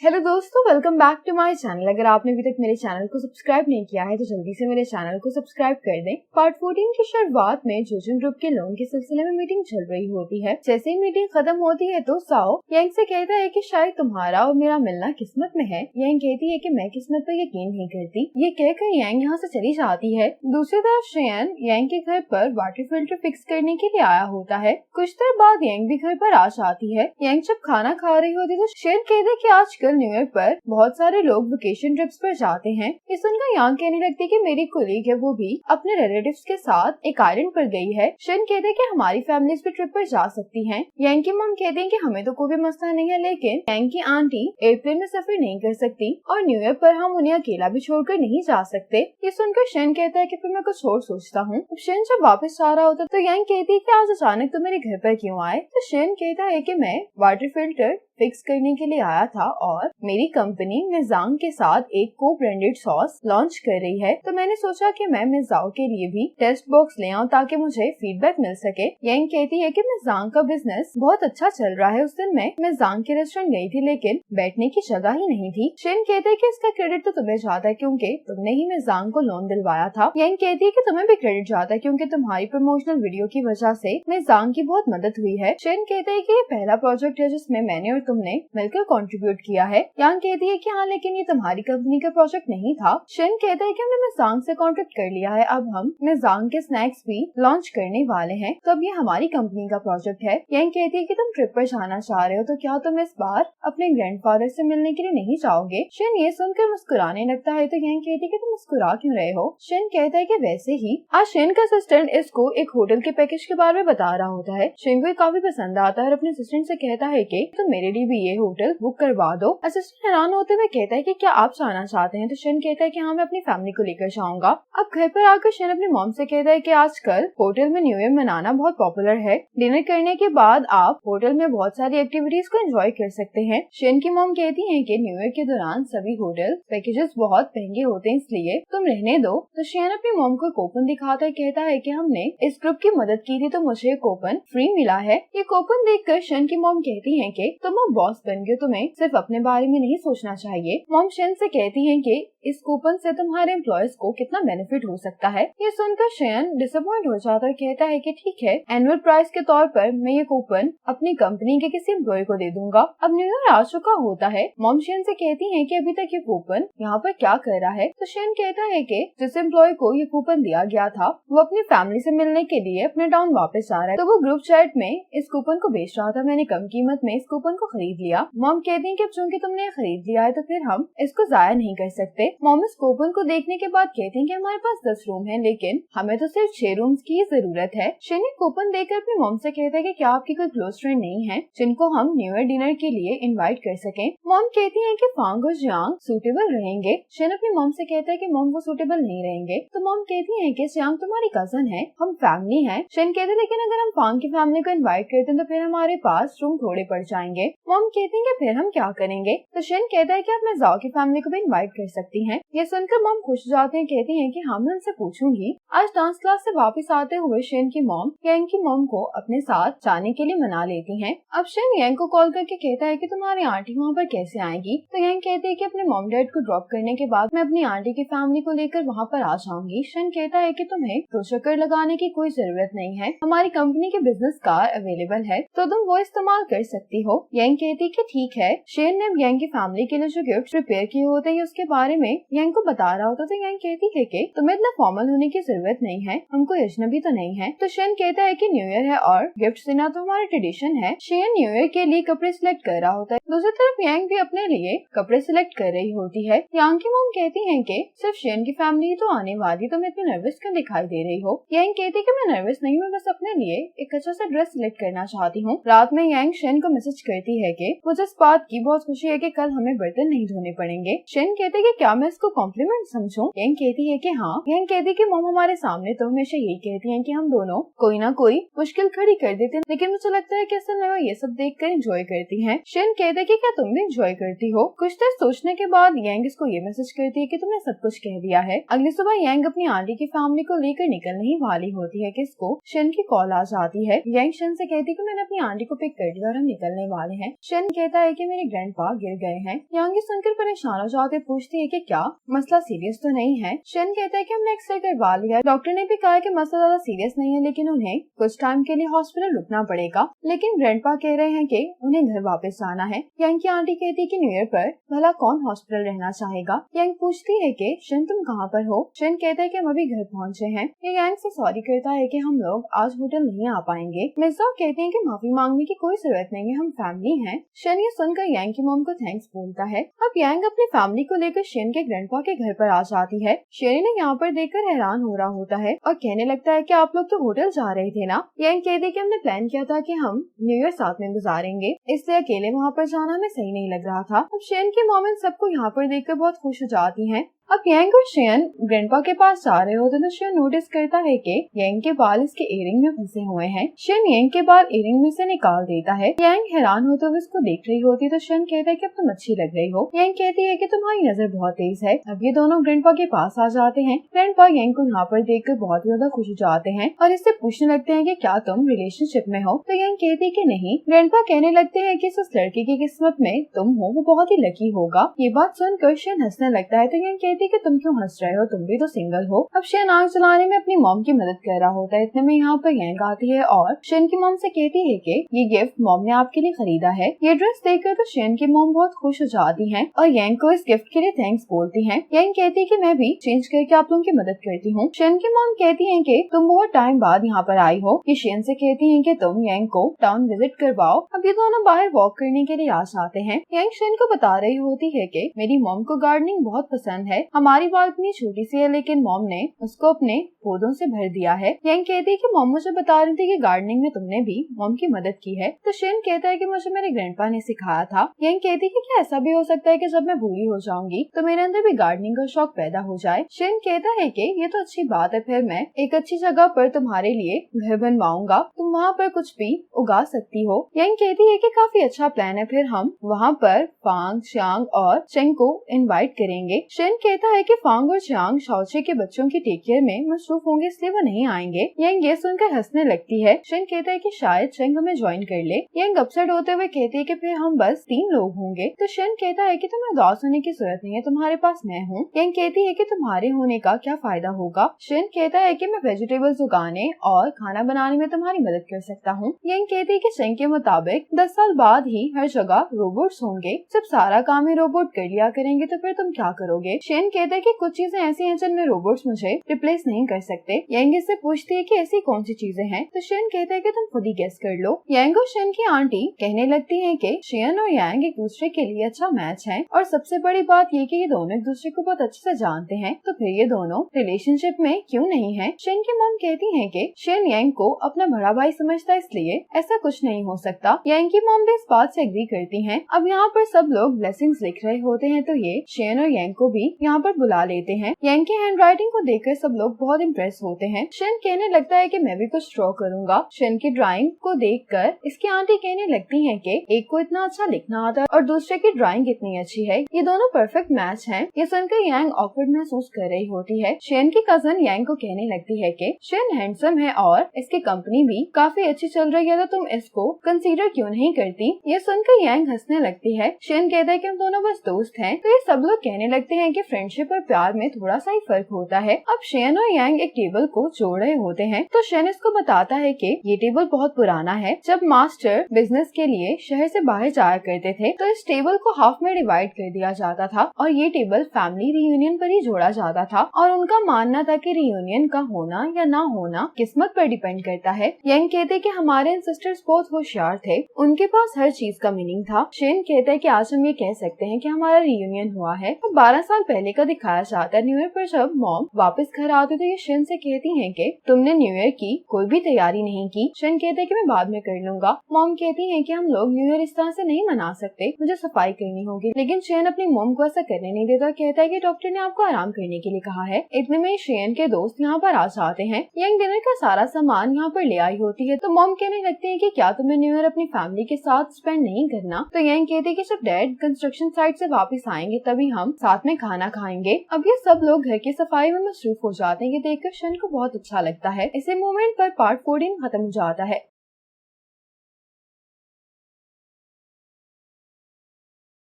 Hello दोस्तों, welcome back to my channel. अगर आपने अभी तक मेरे चैनल को सब्सक्राइब नहीं किया है तो जल्दी से मेरे चैनल को सब्सक्राइब कर दें। पार्ट 14 की शुरुआत में जोजन ग्रुप के लोन के सिलसिले में मीटिंग चल रही होती है। जैसे ही मीटिंग खत्म होती है तो साओ यांग से कहता है कि शायद तुम्हारा और मेरा मिलना किस्मत में है। यांग कहती है कि मैं किस्मत पर यकीन नहीं करती। ये कहकर यांग यहाँ से चली जाती है। दूसरी तरफ शेयन यांग के घर पर वाटर फिल्टर फिक्स करने के लिए आया होता है। कुछ देर बाद यांग भी घर पर आ जाती है। यांग जब खाना खा रही होती तो शेयन कहते कि आजकल न्यू ईयर पर बहुत सारे लोग वेकेशन ट्रिप्स पर जाते हैं। ये सुनकर यांग कहने लगती है कि मेरी कोलीग है वो भी अपने रिलेटिव्स के साथ एक आइलैंड पर गई है। शेयन कहते हैं कि हमारी फैमिलीज भी ट्रिप पर जा सकती हैं। यांग की मॉम कहती है कि हमें तो कोई भी मसला नहीं है, लेकिन यांग की आंटी एयरप्लेन में सफर नहीं कर सकती और न्यू ईयर पर हम उन्हें अकेला भी छोड़कर नहीं जा सकते। ये सुनकर शेयन कहता है कि फिर मैं कुछ और सोचता हूँ। शेयन जब वापस आ रहा होता तो यांग कहती है कि आज अचानक तो मेरे घर पर क्यों आए। तो शेयन कहता है कि मैं वाटर फिल्टर फिक्स करने के लिए आया था और मेरी कंपनी मिजांग के साथ एक को ब्रांडेड सॉस लॉन्च कर रही है, तो मैंने सोचा कि मैं मिजांग के लिए भी टेस्ट बॉक्स ले आऊं ताकि मुझे फीडबैक मिल सके। यांग कहती है कि मिजांग का बिजनेस बहुत अच्छा चल रहा है। उस दिन मैं मिजांग के रेस्टोरेंट गई थी लेकिन बैठने की जगह ही नहीं थी। शेन कहते है कि इसका क्रेडिट तो तुम्हें जाता है क्योंकि तुमने ही मिजांग को लोन दिलवाया था। यांग कहती है कि तुम्हें भी क्रेडिट जाता है क्योंकि तुम्हारी प्रमोशनल वीडियो की वजह से मिजांग की बहुत मदद हुई है। शेन कहते है कि ये पहला प्रोजेक्ट है जिसमें मैंने और तुमने मिलकर कंट्रीब्यूट किया है। यांग कहती है कि हाँ, लेकिन ये तुम्हारी कंपनी का प्रोजेक्ट नहीं था। शेन कहता है कि हमने मिजांग से कॉन्ट्रैक्ट कर लिया है, अब हम मिजांग के स्नैक्स भी लॉन्च करने वाले हैं, तो अब ये हमारी कंपनी का प्रोजेक्ट है। यांग कहती है कि तुम ट्रिप पर जाना चाह रहे हो तो क्या तुम इस बार अपने ग्रैंडफादर से मिलने के लिए नहीं जाओगे। शेन ये सुनकर मुस्कुराने लगता है तो यांग कहती है कि तुम मुस्कुरा क्यों रहे हो। शेन कहता है कि वैसे ही। आज शेन का असिस्टेंट इसको एक होटल के पैकेज के बारे में बता रहा होता है। शेन को ये काफी पसंद आता है और अपने असिस्टेंट से कहता है कि तुम मेरे लिए भी ये होटल बुक करवा दो। असिस्टेंट हैरान होते हुए कहता है कि क्या आप जाना चाहते हैं। तो शेन कहता है कि हाँ, मैं अपनी फैमिली को लेकर जाऊंगा। अब घर पर आकर शेन अपनी मॉम से कहता है कि आजकल होटल में न्यू ईयर मनाना बहुत पॉपुलर है। डिनर करने के बाद आप होटल में बहुत सारी एक्टिविटीज को एंजॉय कर सकते हैं। शेन की मॉम कहती है कि न्यू ईयर के दौरान सभी होटल पैकेजेस बहुत महंगे होते हैं, इसलिए तुम रहने दो। तो शेन अपनी मॉम को कूपन दिखाता है, कहता है कि हमने इस ग्रुप की मदद की थी तो मुझे कूपन फ्री मिला है। ये कूपन देखकर शेन की मॉम कहती है कि तुम अब बॉस बन गए, तुम्हें सिर्फ अपने बारे में नहीं सोचना चाहिए। मॉम शेन से कहती है कि इस कूपन से तुम्हारे एम्प्लॉयज को कितना बेनिफिट हो सकता है। ये सुनकर शेन डिसअपॉइंट हो जाता है, कहता है कि ठीक है, एनुअल प्राइस के तौर पर मैं ये कूपन अपनी कंपनी के किसी एम्प्लॉय को दे दूंगा। अब न्यू ईयर आ चुका होता है। मॉम शेन से कहती है कि अभी तक ये कूपन यहाँ पर क्या कर रहा है। तो शेन कहता है कि जिस एम्प्लॉय को ये कूपन दिया गया था वो अपनी फैमिली से मिलने के लिए अपने टाउन वापस जा रहा है, तो वो ग्रुप चैट में इस कूपन को बेच रहा था। मैंने कम कीमत में इस कूपन को खरीद लिया। मॉम कहती है कि चूंकि तुमने खरीद लिया है तो फिर हम इसको जाया नहीं कर सकते। मॉम इस कूपन को देखने के बाद कहती है कि हमारे पास 10 रूम है, लेकिन हमें तो सिर्फ 6 रूम्स की जरूरत है। शेन कूपन देखकर अपनी मॉम से कहता है कि क्या आपकी कोई क्लोज फ्रेंड नहीं है जिनको हम न्यू ईयर डिनर के लिए इनवाइट कर सकें। मॉम कहती है कि फांग और जियांग सूटेबल रहेंगे। शेन अपनी मॉम से कहता है कि मॉम वो सूटेबल नहीं रहेंगे। तो मॉम कहती है कि जियांग तुम्हारी कजन है, हम फैमिली है। शेन कहते हैं लेकिन अगर हम फांग की फैमिली को इनवाइट करते हैं तो फिर हमारे पास रूम थोड़े पड़ जाएंगे। मॉम कहती है कि फिर हम क्या करेंगे। तो शेन कहता है कि आप मिजाओ की फैमिली को भी इनवाइट कर सकती हैं। ये सुनकर मॉम खुश हो जाते हैं, कहती हैं कि हाँ, मैं उनसे पूछूंगी। आज डांस क्लास से वापस आते हुए शेन की मॉम यांग की मॉम को अपने साथ जाने के लिए मना लेती हैं। अब शेन यांग को कॉल करके कहता है कि तुम्हारी आंटी वहाँ पर कैसे आएगी। तो यांग कहती है कि अपने मॉम डैड को ड्रॉप करने के बाद मैं अपनी आंटी की फैमिली को लेकर वहाँ पर आ जाऊंगी। शेन कहता है कि तुम्हें प्रोशेकर लगाने की कोई जरूरत नहीं है, हमारी कंपनी के बिजनेस कार अवेलेबल है तो तुम वो इस्तेमाल कर सकती हो। यांग कहती है कि ठीक है। शेन ने यांग की फैमिली के लिए जो गिफ्ट प्रिपेयर किए होते हैं उसके बारे में यांग को बता रहा होता तो यांग कहती है कि तुम्हें इतना फॉर्मल होने की जरूरत नहीं है, हम कोई अजनबी तो नहीं है। तो शेन कहता है कि न्यू ईयर है और गिफ्ट देना तो हमारा ट्रेडिशन है। शेन न्यू ईयर के लिए कपड़े सिलेक्ट कर रहा होता है। दूसरी तरफ यांग भी अपने लिए कपड़े सिलेक्ट कर रही होती है। यांग की मॉम कहती है कि सिर्फ शेन की फैमिली तो आने वाली, तुम इतनी नर्वस क्यों दिखाई दे रही हो। यांग कहती है कि मैं नर्वस नहीं हूँ, बस अपने लिए एक अच्छा सा ड्रेस सिलेक्ट करना चाहती हूँ। रात में यांग शेन को मैसेज करती है कि मुझे इस बात की बहुत खुशी है कि कल हमें बर्तन नहीं धोने पड़ेंगे। शेन कहते हैं कि क्या मैं इसको कॉम्प्लीमेंट समझूं। यांग कहती है कि हाँ। यांग कहती है कि मॉम हमारे सामने तो हमेशा यही कहती हैं कि हम दोनों कोई ना कोई मुश्किल खड़ी कर देते हैं, लेकिन मुझे लगता है कि असल में वो ये सब देखकर एंजॉय करती हैं। शेन कहते हैं कि क्या तुम भी एंजॉय करती हो। कुछ देर सोचने के बाद यांग इसको ये मैसेज करती है कि तुमने सब कुछ कह दिया है। अगली सुबह यांग अपनी आंटी की फैमिली को लेकर निकलने ही वाली होती है कि इसको शेन की कॉल आ जाती है। यांग शेन से कहती है कि मैंने अपनी आंटी को पिक कर दिया और हम निकलने वाले हैं। शन कहता है कि मेरे ग्रैंडपा गिर गए हैं। यांग ये सुनकर परेशान हो जाते पूछती है कि क्या मसला सीरियस तो नहीं है। शन कहता है कि हमने एक्सरे करवा लिया, डॉक्टर ने भी कहा कि मसला ज्यादा सीरियस नहीं है, लेकिन उन्हें कुछ टाइम के लिए हॉस्पिटल रुकना पड़ेगा। लेकिन ग्रैंडपा कह रहे हैं कि उन्हें घर वापस जाना है। यांग की आंटी कहती है कि न्यू ईयर पर भला कौन हॉस्पिटल रहना चाहेगा। यांग पूछती है कि शन तुम कहाँ पर हो। शन कहता है कि हम अभी घर पहुँचे हैं। ये यांग से सॉरी करता है कि हम लोग आज होटल नहीं आ पाएंगे। मिर्जा कहते हैं कि माफी मांगने की कोई जरूरत नहीं है, हम फैमिली हैं। शन ये सुनकर यांग की मॉम को थैंक्स बोलता है। अब यांग अपनी फैमिली को लेकर शन के ग्रैंडपा के घर पर आ जाती है। शेरी ने यहाँ पर देखकर हैरान हो रहा होता है और कहने लगता है कि आप लोग तो होटल जा रहे थे ना। यांग कहते हैं कि हमने प्लान किया था कि हम न्यू ईयर साथ में गुजारेंगे, इसलिए अकेले वहाँ पर जाना हमें सही नहीं लग रहा था। अब शन की मॉम सबको यहाँ पर देखकर बहुत खुश हो जाती हैं। अब यांग और शेन ग्रैंडपा के पास जा रहे होते तो शेन नोटिस करता है कि यांग के बाल इसके इयरिंग में फंसे हुए हैं। शेन यांग के बाल इयरिंग में से निकाल देता है। यांग हैरान होते हुए इसको देख रही होती तो शेन कहता है कि अब तुम अच्छी लग रही हो। यांग कहती है कि तुम्हारी नजर बहुत तेज है। अब ये दोनों ग्रैंडपा के पास आ जाते हैं। ग्रैंडपा यांग को यहाँ पर देखकर बहुत ज्यादा खुश हो जाते हैं और इससे पूछने लगते हैं कि क्या तुम रिलेशनशिप में हो। तो यांग कहती है कि नहीं। ग्रैंडपा कहने लगते हैं कि जिस लड़की की किस्मत में तुम हो वो बहुत ही लकी होगा। ये बात सुनकर शेन हंसने लगता है तो यांग कहती है कि तुम क्यों हंस रहे हो, तुम भी तो सिंगल हो। अब शेन आग जलाने में अपनी मॉम की मदद कर रहा होता है। इतने में यहाँ पर यांग आती है और शेन की मॉम से कहती है कि ये गिफ्ट मॉम ने आपके लिए खरीदा है। ये ड्रेस देखकर तो शेन की मॉम बहुत खुश हो जाती है और यांग को इस गिफ्ट के लिए थैंक्स बोलती है। यांग कहती है कि मैं भी चेंज करके आप लोगों की मदद करती हूँ। शेन की मॉम कहती है कि तुम बहुत टाइम बाद यहाँ पर आई हो। ये शेन से कहती है कि तुम यांग को टाउन विजिट करवाओ। अब ये दोनों बाहर वॉक करने के लिए आ जाते हैं। यांग शेन को बता रही होती है कि मेरी मॉम को गार्डनिंग बहुत पसंद है। हमारी बालकनी छोटी सी है लेकिन मॉम ने उसको अपने पौधों से भर दिया है। यांग कहती है कि मॉम मुझे बता रही थी कि गार्डनिंग में तुमने भी मॉम की मदद की है। तो शेन कहता है कि मुझे मेरे ग्रैंडपा ने सिखाया था। यांग कहती है कि क्या ऐसा भी हो सकता है कि जब मैं बूढ़ी हो जाऊंगी तो मेरे अंदर भी गार्डनिंग का शौक पैदा हो जाए। शेन कहता है कि ये तो अच्छी बात है, फिर मैं एक अच्छी जगह पर तुम्हारे लिए घर बनवाऊंगा, तुम वहाँ पर कुछ भी उगा सकती हो। यांग कहती है कि काफी अच्छा प्लान है, फिर हम वहाँ पर फांग, शांग और चेंग को इनवाइट करेंगे। शेन कहता है कि फांग और चांग शाओचे के बच्चों की टेक केयर में मसरूफ होंगे इसलिए वो नहीं आएंगे। यांग ये सुनकर हंसने लगती है। शेन कहता है कि शायद चेंग हमें ज्वाइन कर ले। यांग अपसेट होते हुए कहती है कि फिर हम बस 3 लोग होंगे। तो शेन कहता है कि तुम्हें उदास होने की जरूरत नहीं है, तुम्हारे पास मैं हूँ। यांग कहती है कि तुम्हारे होने का क्या फायदा होगा। शेन कहता है कि मैं वेजिटेबल्स उगाने और खाना बनाने में तुम्हारी मदद कर सकता हूँ। यांग कहती है कि चेंग के मुताबिक 10 साल बाद ही हर जगह रोबोट्स होंगे, जब सारा काम ही रोबोट कर लिया करेंगे तो फिर तुम क्या करोगे। शेन कहता है कि कुछ चीजें ऐसी हैं जिनमें रोबोट्स मुझे रिप्लेस नहीं कर सकते। यांग इससे पूछती है कि ऐसी कौन सी चीजें हैं। तो शेन कहता है कि तुम खुद ही गेस कर लो। यांग और शेन की आंटी कहने लगती है कि शेन और यांग एक दूसरे के लिए अच्छा मैच है और सबसे बड़ी बात ये कि ये दोनों एक दूसरे को बहुत अच्छे से जानते हैं, तो फिर ये दोनों रिलेशनशिप में क्यों नहीं है। शेन की मॉम कहती है कि शेन यांग को अपना बड़ा भाई समझता है, इसलिए ऐसा कुछ नहीं हो सकता। यांग की मॉम भी इस बात से एग्री करती है। अब यहाँ पर सब लोग ब्लेसिंग्स लिख रहे होते हैं तो ये शेन और यांग को भी यहाँ पर बुला लेते हैं। यांग की हैंडराइटिंग को देखकर सब लोग बहुत इम्प्रेस होते हैं। शेन कहने लगता है कि मैं भी कुछ ड्रॉ करूंगा। शेन की ड्राइंग को देखकर इसकी आंटी कहने लगती है कि एक को इतना अच्छा लिखना आता है और दूसरे की ड्राइंग इतनी अच्छी है, ये दोनों परफेक्ट मैच हैं। ये सुनकर यांग ऑकवर्ड महसूस कर रही होती है। शेन की कजन यांग को कहने लगती है कि शेन हैंडसम है और इसकी कंपनी भी काफी अच्छी चल रही है, तो तुम इसको कंसीडर क्यों नहीं करती। ये सुनकर यांग हंसने लगती है। शेन कहता है कि हम दोनों बस दोस्त हैं। तो ये सब लोग कहने लगते हैं कि फ्रेंडशिप और प्यार में थोड़ा सा ही फर्क होता है। अब शेन और यांग एक टेबल को जोड़ रहे होते हैं तो शेन इसको बताता है कि ये टेबल बहुत पुराना है। जब मास्टर बिजनेस के लिए शहर से बाहर जाया करते थे तो इस टेबल को हाफ में डिवाइड कर दिया जाता था और ये टेबल फैमिली रियूनियन पर ही जोड़ा जाता था और उनका मानना था कि रियूनियन का होना या ना होना किस्मत पर डिपेंड करता है। यांग कहते कि हमारे एंसेस्टर्स बहुत होशियार थे, उनके पास हर चीज का मीनिंग था। शेन कहता है कि आज हम ये कह सकते हैं कि हमारा रियूनियन हुआ है। 12 साल पहले का दिखाया जाता है। न्यू ईयर पर जब मॉम वापस घर आती तो ये शेन से कहती हैं कि तुमने न्यू ईयर की कोई भी तैयारी नहीं की। शेन कहते हैं कि मैं बाद में कर लूंगा। मॉम कहती हैं कि हम लोग न्यू ईयर इस तरह से नहीं मना सकते, मुझे सफाई करनी होगी। लेकिन शेन अपनी मॉम को ऐसा करने नहीं देता, कहता है कि डॉक्टर ने आपको आराम करने के लिए कहा है। इतने में शेन के दोस्त यहाँ पर आ जाते हैं। यंग डिनर का सारा सामान यहाँ पर ले आई होती है तो मॉम कहने लगती है कि क्या तुम्हें न्यू ईयर अपनी फैमिली के साथ स्पेंड नहीं करना। तो यंग कहती है कि जब डैड कंस्ट्रक्शन साइट से वापस आएंगे तभी हम साथ में खाना खाएंगे। अब ये सब लोग घर की सफाई में मसरूफ हो जाते हैं। ये देखकर शेन को बहुत अच्छा लगता है। इसी मोमेंट पर पार्ट 14 खत्म हो जाता है।